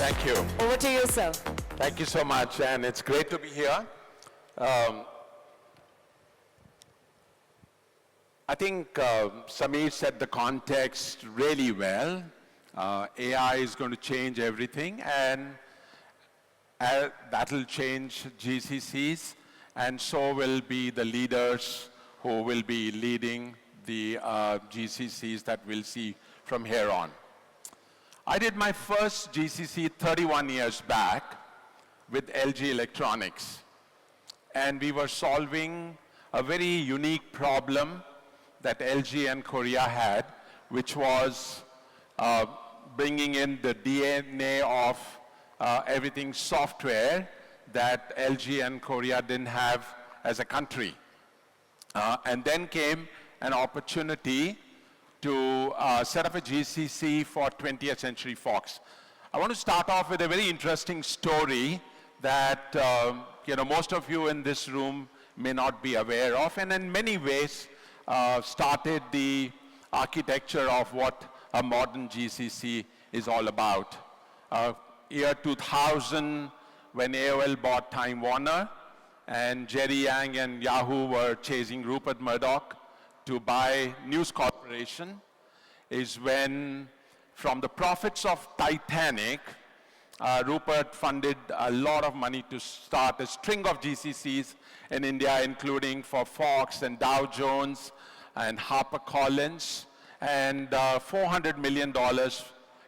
Thank you. Over to you, sir. Thank you so much, and it's great to be here. I think Sameer set the context really well. AI is going to change everything, and that will change GCCs, and so will be the leaders who will be leading the GCCs that we'll see from here on. I did my first GCC 31 years back with LG Electronics, and we were solving a very unique problem that LG and Korea had, which was bringing in the DNA of everything software that LG and Korea didn't have as a country. And then came an opportunity to set up a GCC for 20th Century Fox. I want to start off with a very interesting story that most of you in this room may not be aware of, and in many ways started the architecture of what a modern GCC is all about. Year 2000, when AOL bought Time Warner, and Jerry Yang and Yahoo were chasing Rupert Murdoch to buy News Corporation, is when, from the profits of Titanic, Rupert funded a lot of money to start a string of GCCs in India, including for Fox and Dow Jones and HarperCollins, and $400 million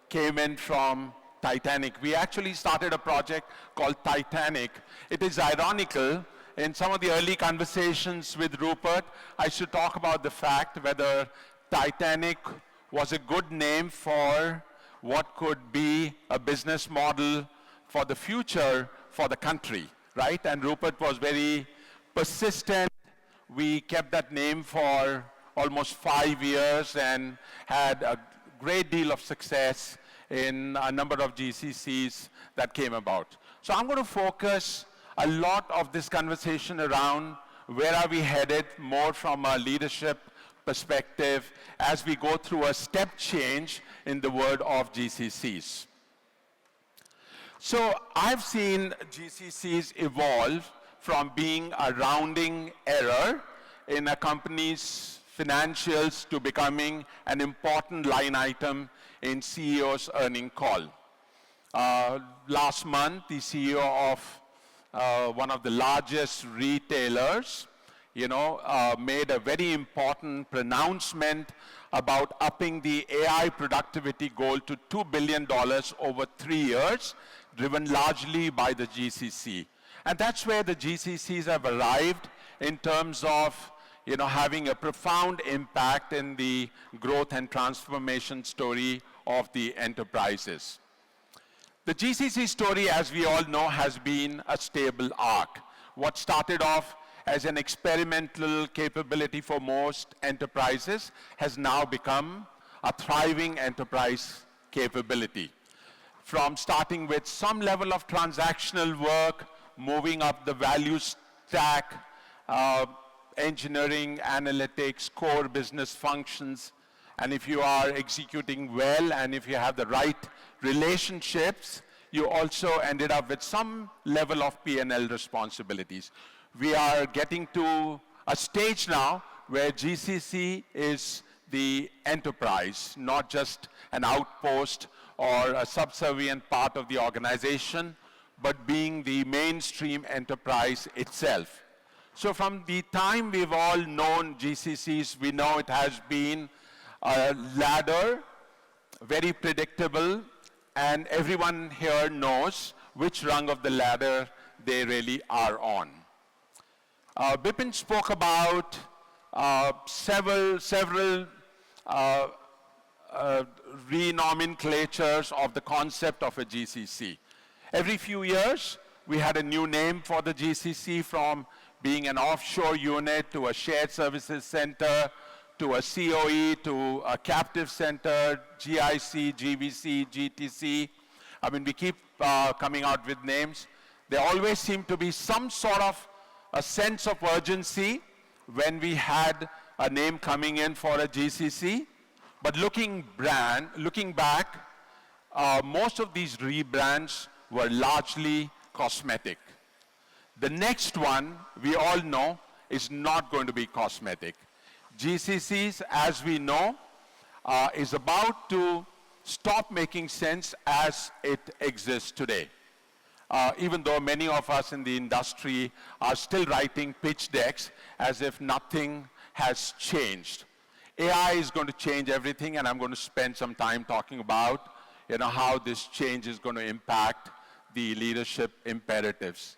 came in from Titanic. We actually started a project called Titanic. It is ironical, in some of the early conversations with Rupert, I should talk about the fact whether Titanic was a good name for what could be a business model for the future for the country, right? And Rupert was very persistent. We kept that name for almost 5 years and had a great deal of success in a number of GCCs that came about. So I'm going to focus a lot of this conversation around where are we headed, more from a leadership perspective as we go through a step change in the world of GCCs. So I've seen GCCs evolve from being a rounding error in a company's financials to becoming an important line item in CEO's earning call. Last month, the CEO of one of the largest retailers, made a very important pronouncement about upping the AI productivity goal to $2 billion over 3 years, driven largely by the GCC. And that's where the GCCs have arrived in terms of having a profound impact in the growth and transformation story of the enterprises. The GCC story, as we all know, has been a stable arc. What started off as an experimental capability for most enterprises has now become a thriving enterprise capability. From starting with some level of transactional work, moving up the value stack, engineering, analytics, core business functions, and if you are executing well and if you have the right relationships, you also ended up with some level of P&L responsibilities. We are getting to a stage now where GCC is the enterprise, not just an outpost or a subservient part of the organization, but being the mainstream enterprise itself. So from the time we've all known GCCs, we know it has been a ladder, very predictable, and everyone here knows which rung of the ladder they really are on. Bipin spoke about several renomenclatures of the concept of a GCC. Every few years, we had a new name for the GCC, from being an offshore unit to a shared services center, to a COE, to a captive center, GIC, GVC, GTC. I mean, we keep coming out with names. There always seemed to be some sort of a sense of urgency when we had a name coming in for a GCC. But looking back, most of these rebrands were largely cosmetic. The next one, we all know, is not going to be cosmetic. GCCs, as we know, is about to stop making sense as it exists today. Even though many of us in the industry are still writing pitch decks as if nothing has changed. AI is going to change everything, and I'm going to spend some time talking about how this change is going to impact the leadership imperatives.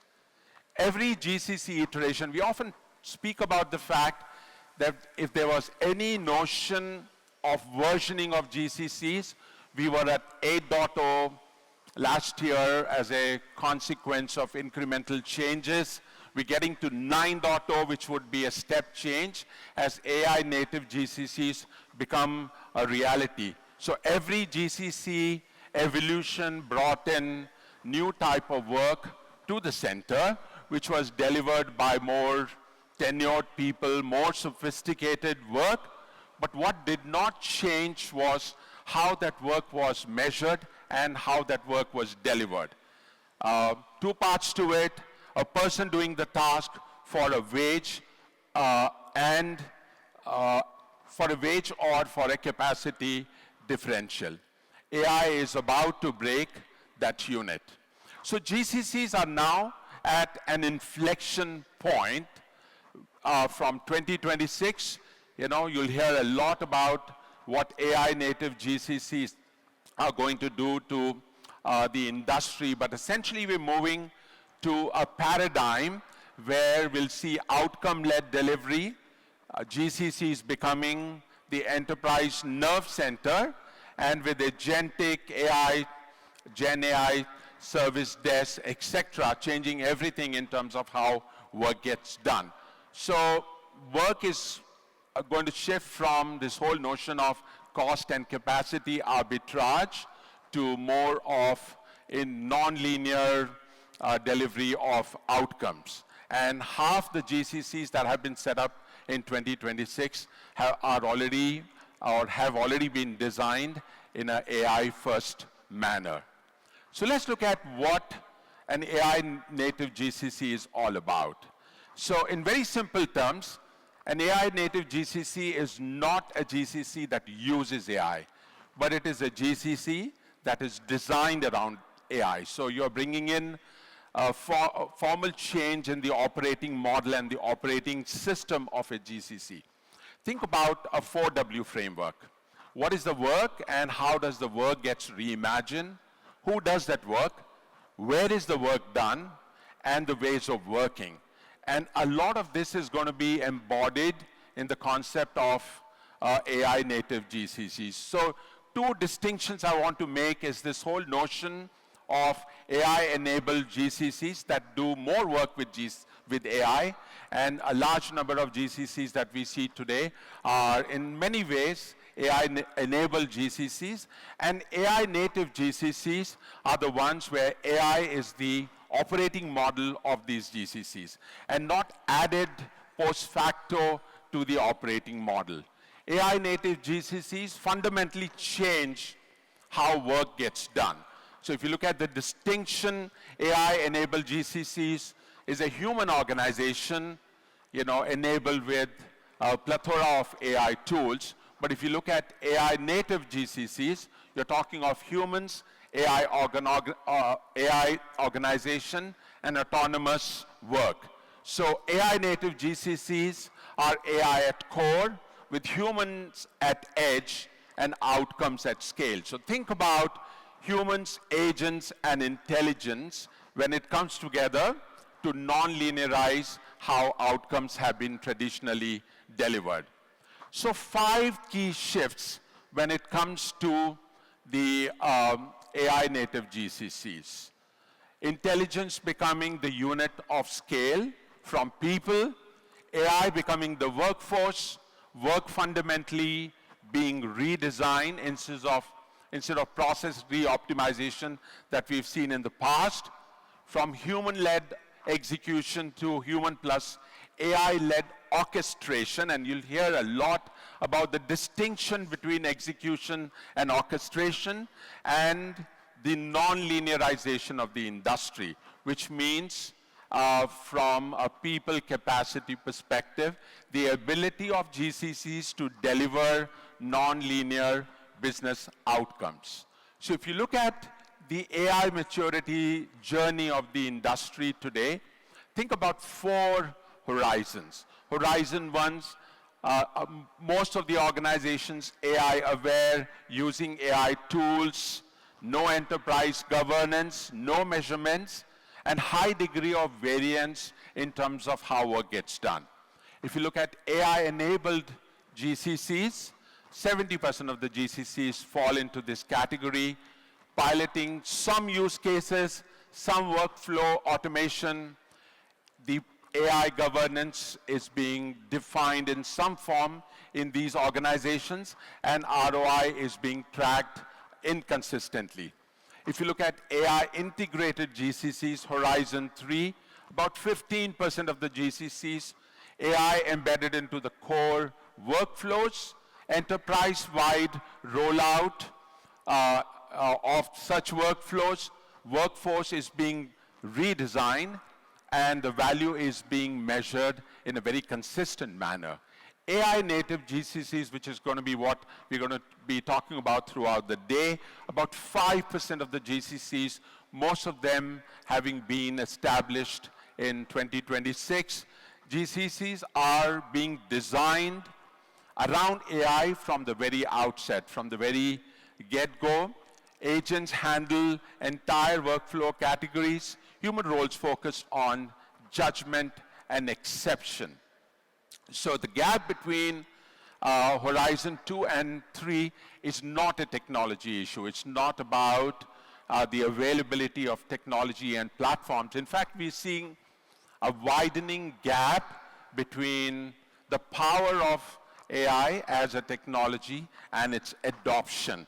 Every GCC iteration, we often speak about the fact that if there was any notion of versioning of GCCs, we were at 8.0 last year as a consequence of incremental changes. We're getting to 9.0, which would be a step change as AI native GCCs become a reality. So every GCC evolution brought in new type of work to the center, which was delivered by more tenured people, more sophisticated work. But what did not change was how that work was measured and how that work was delivered. Two parts to it: a person doing the task for a wage and for a wage or for a capacity differential. AI is about to break that unit. So GCCs are now at an inflection point. From 2026, you'll hear a lot about what AI native GCCs are going to do to the industry, but essentially we're moving to a paradigm where we'll see outcome-led delivery, GCCs becoming the enterprise nerve center, and with agentic AI, Gen AI, service desk, etc., changing everything in terms of how work gets done. So work is going to shift from this whole notion of cost and capacity arbitrage to more of a non-linear delivery of outcomes. And half the GCCs that have been set up in 2026 have already been designed in an AI-first manner. So let's look at what an AI-native GCC is all about. So in very simple terms, an AI-native GCC is not a GCC that uses AI, but it is a GCC that is designed around AI. So you're bringing in a formal change in the operating model and the operating system of a GCC. Think about a 4W framework. What is the work and how does the work get reimagined? Who does that work? Where is the work done? And the ways of working. And a lot of this is going to be embodied in the concept of AI native GCCs. So two distinctions I want to make is this whole notion of AI-enabled GCCs that do more work with AI, and a large number of GCCs that we see today are in many ways AI-enabled GCCs, and AI-native GCCs are the ones where AI is the operating model of these GCCs and not added post facto to the operating model. AI-native GCCs fundamentally change how work gets done. So if you look at the distinction, AI-enabled GCCs is a human organization, enabled with a plethora of AI tools. But if you look at AI-native GCCs, you're talking of humans, AI organization, and autonomous work. So AI-native GCCs are AI at core, with humans at edge and outcomes at scale. So think about humans, agents, and intelligence when it comes together to non-linearize how outcomes have been traditionally delivered. So 5 key shifts when it comes to the AI native GCCs. Intelligence becoming the unit of scale from people, AI becoming the workforce, work fundamentally being redesigned instead of process re-optimization that we've seen in the past, from human-led execution to human plus AI-led orchestration, and you'll hear a lot about the distinction between execution and orchestration, and the non-linearization of the industry, which means from a people capacity perspective, the ability of GCCs to deliver non-linear business outcomes. So if you look at the AI maturity journey of the industry today, think about 4 horizons. Horizon 1, most of the organizations AI aware, using AI tools, no enterprise governance, no measurements, and high degree of variance in terms of how work gets done. If you look at AI-enabled GCCs, 70% of the GCCs fall into this category, piloting some use cases, some workflow automation. The AI governance is being defined in some form in these organizations, and ROI is being tracked inconsistently. If you look at AI-integrated GCCs, Horizon 3, about 15% of the GCCs, AI embedded into the core workflows, enterprise-wide rollout of such workflows, workforce is being redesigned, and the value is being measured in a very consistent manner. AI-native GCCs, which is going to be what we're going to be talking about throughout the day, about 5% of the GCCs, most of them having been established in 2026. GCCs are being designed around AI from the very outset, from the very get-go. Agents handle entire workflow categories. Human roles focus on judgment and exception. So the gap between Horizon 2 and 3 is not a technology issue. It's not about the availability of technology and platforms. In fact, we're seeing a widening gap between the power of AI as a technology and its adoption.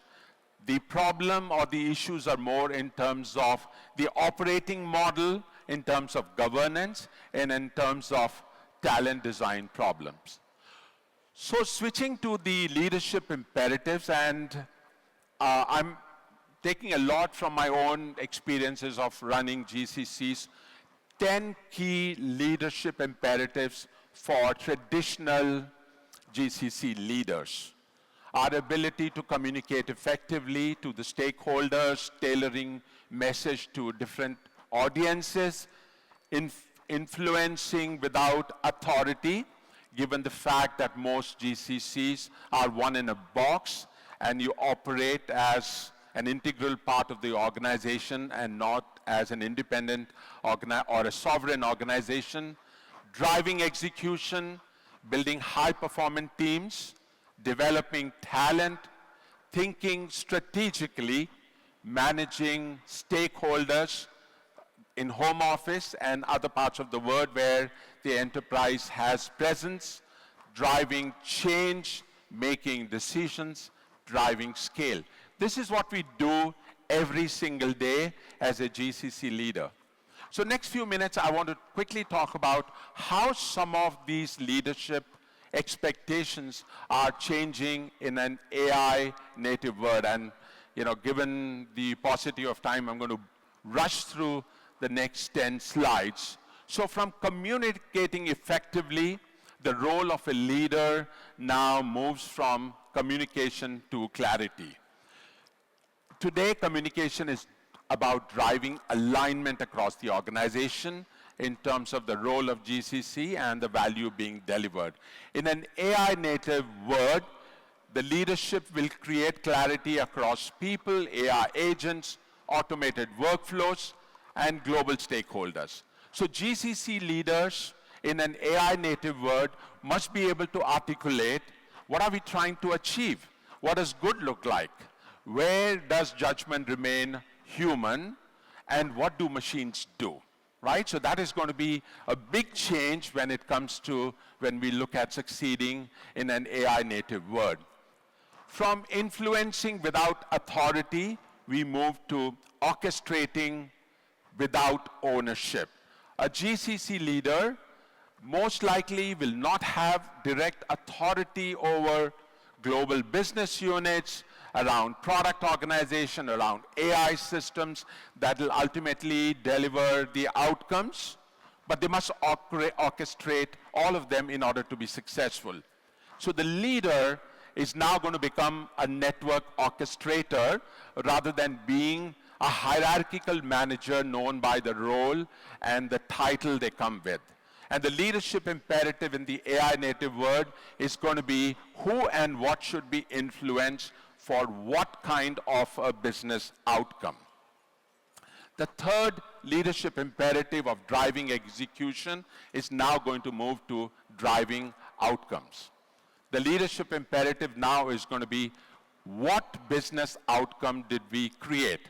The problem or the issues are more in terms of the operating model, in terms of governance, and in terms of talent design problems. So switching to the leadership imperatives, and I'm taking a lot from my own experiences of running GCCs, 10 key leadership imperatives for traditional GCC leaders. Our ability to communicate effectively to the stakeholders, tailoring message to different audiences, influencing without authority, given the fact that most GCCs are one in a box and you operate as an integral part of the organization and not as an independent or a sovereign organization, driving execution, building high-performing teams, developing talent, thinking strategically, managing stakeholders in home office and other parts of the world where the enterprise has presence, driving change, making decisions, driving scale. This is what we do every single day as a GCC leader. So next few minutes, I want to quickly talk about how some of these leadership expectations are changing in an AI native world. And given the paucity of time, I'm going to rush through the next 10 slides. So from communicating effectively, the role of a leader now moves from communication to clarity. Today, communication is about driving alignment across the organization in terms of the role of GCC and the value being delivered. In an AI-native world, the leadership will create clarity across people, AI agents, automated workflows, and global stakeholders. So GCC leaders in an AI-native world must be able to articulate what are we trying to achieve? What does good look like? Where does judgment remain human? And what do machines do? Right? So that is going to be a big change when it comes to when we look at succeeding in an AI-native world. From influencing without authority, we move to orchestrating without ownership. A GCC leader most likely will not have direct authority over global business units, around product organization, around AI systems that will ultimately deliver the outcomes, but they must orchestrate all of them in order to be successful. So the leader is now going to become a network orchestrator rather than being a hierarchical manager known by the role and the title they come with. And the leadership imperative in the AI native world is going to be who and what should be influenced for what kind of a business outcome. The third leadership imperative of driving execution is now going to move to driving outcomes. The leadership imperative now is going to be what business outcome did we create?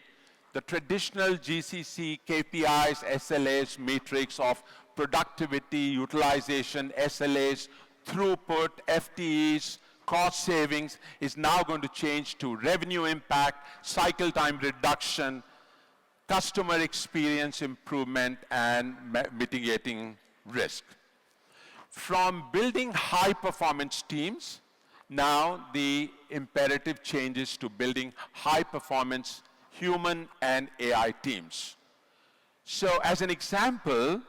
The traditional GCC KPIs, SLAs, matrix of productivity, utilization, SLAs, throughput, FTEs, cost savings is now going to change to revenue impact, cycle time reduction, customer experience improvement, and mitigating risk. From building high-performance teams, now the imperative changes to building high-performance human and AI teams. So as an example,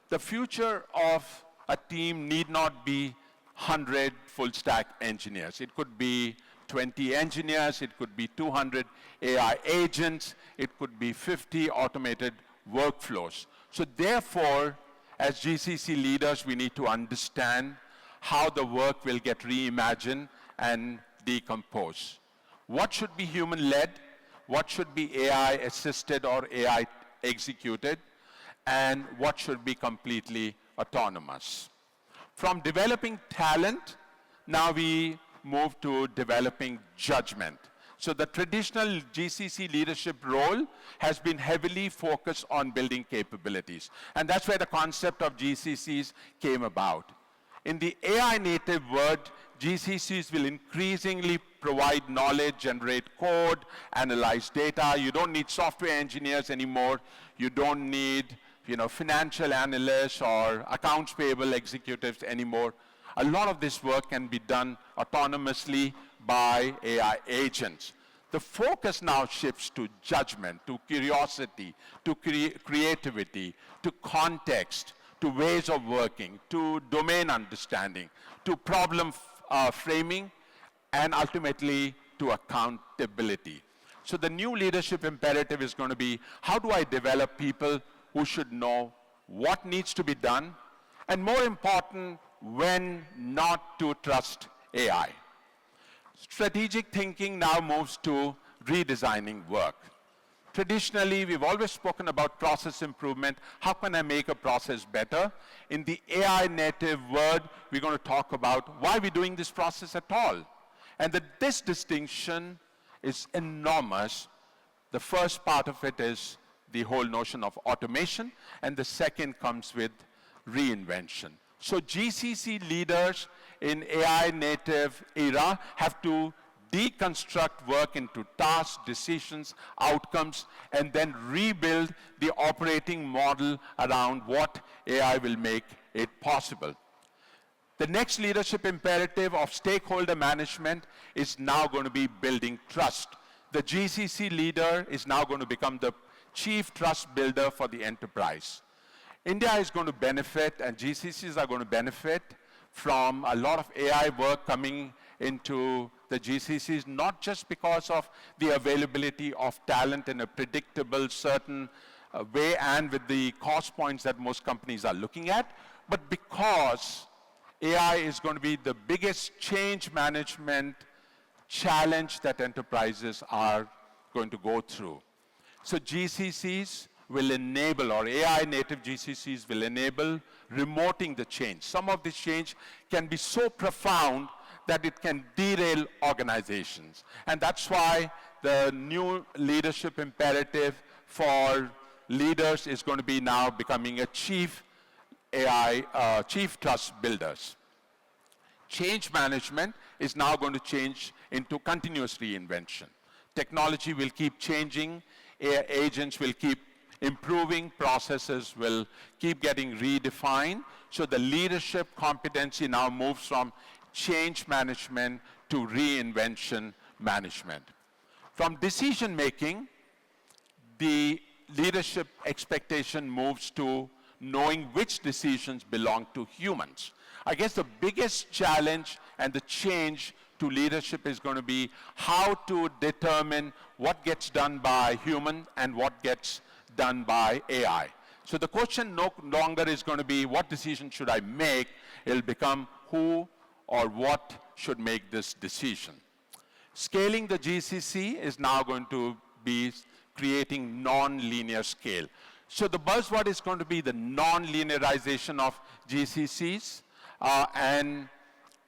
the future of a team need not be 100 full-stack engineers. It could be 20 engineers, it could be 200 AI agents, it could be 50 automated workflows. So therefore, as GCC leaders, we need to understand how the work will get reimagined and decomposed. What should be human-led? What should be AI-assisted or AI-executed? And what should be completely autonomous? From developing talent, now we move to developing judgment. So the traditional GCC leadership role has been heavily focused on building capabilities. And that's where the concept of GCCs came about. In the AI native world, GCCs will increasingly provide knowledge, generate code, analyze data. You don't need software engineers anymore. You don't need financial analysts or accounts payable executives anymore. A lot of this work can be done autonomously by AI agents. The focus now shifts to judgment, to curiosity, to creativity, to context, to ways of working, to domain understanding, to problem framing, and ultimately to accountability. So the new leadership imperative is going to be, how do I develop people who should know what needs to be done, and more important, when not to trust AI. Strategic thinking now moves to redesigning work. Traditionally, we've always spoken about process improvement. How can I make a process better? In the AI native world, we're going to talk about why we're doing this process at all. And this distinction is enormous. The first part of it is the whole notion of automation, and the second comes with reinvention. So GCC leaders in AI native era have to deconstruct work into tasks, decisions, outcomes, and then rebuild the operating model around what AI will make it possible. The next leadership imperative of stakeholder management is now going to be building trust. The GCC leader is now going to become the chief trust builder for the enterprise. India is going to benefit, and GCCs are going to benefit from a lot of AI work coming into the GCCs, not just because of the availability of talent in a predictable, certain way and with the cost points that most companies are looking at, but because AI is going to be the biggest change management challenge that enterprises are going to go through. So GCCs will enable, or AI native GCCs will enable remoting the change. Some of this change can be so profound that it can derail organizations. And that's why the new leadership imperative for leaders is going to be now becoming a chief trust builders. Change management is now going to change into continuous reinvention. Technology will keep changing, AI agents will keep improving, processes will keep getting redefined. So the leadership competency now moves from change management to reinvention management. From decision making, the leadership expectation moves to knowing which decisions belong to humans. I guess the biggest challenge and the change to leadership is going to be how to determine what gets done by human and what gets done by AI. So the question no longer is going to be what decision should I make, it'll become who or what should make this decision. Scaling the GCC is now going to be creating non-linear scale. So the buzzword is going to be the non-linearization of GCCs, and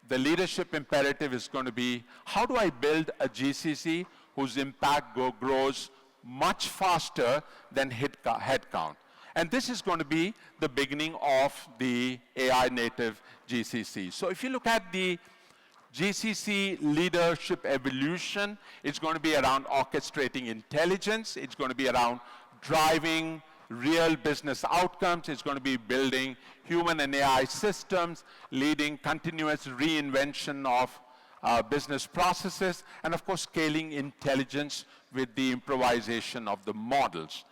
the leadership imperative is going to be, how do I build a GCC whose impact grows much faster than headcount? And this is going to be the beginning of the AI native GCC. So if you look at the GCC leadership evolution, it's going to be around orchestrating intelligence. It's going to be around driving real business outcomes. It's going to be building human and AI systems, leading continuous reinvention of business processes, and of course, scaling intelligence with the improvisation of the models.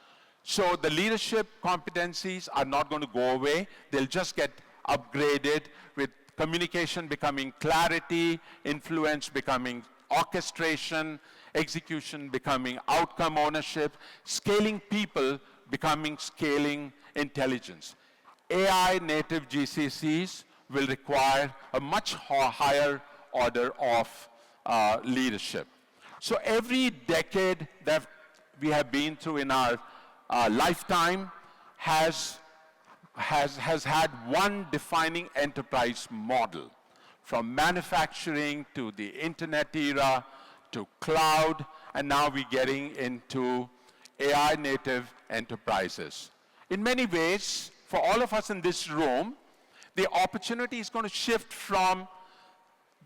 So the leadership competencies are not going to go away. They'll just get upgraded with communication becoming clarity, influence becoming orchestration, execution becoming outcome ownership, scaling people becoming scaling intelligence. AI native GCCs will require a much higher order of leadership. So every decade that we have been through in our lifetime has had one defining enterprise model, from manufacturing to the internet era to cloud, and now we're getting into AI native enterprises. In many ways, for all of us in this room, the opportunity is going to shift from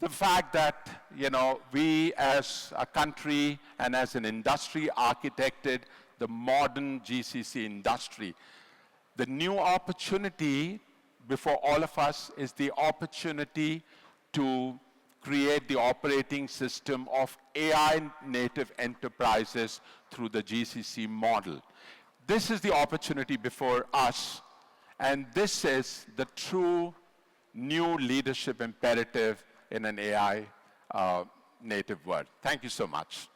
the fact that, we as a country and as an industry architected the modern GCC industry. The new opportunity before all of us is the opportunity to create the operating system of AI native enterprises through the GCC model. This is the opportunity before us, and this is the true new leadership imperative in an AI native world. Thank you so much.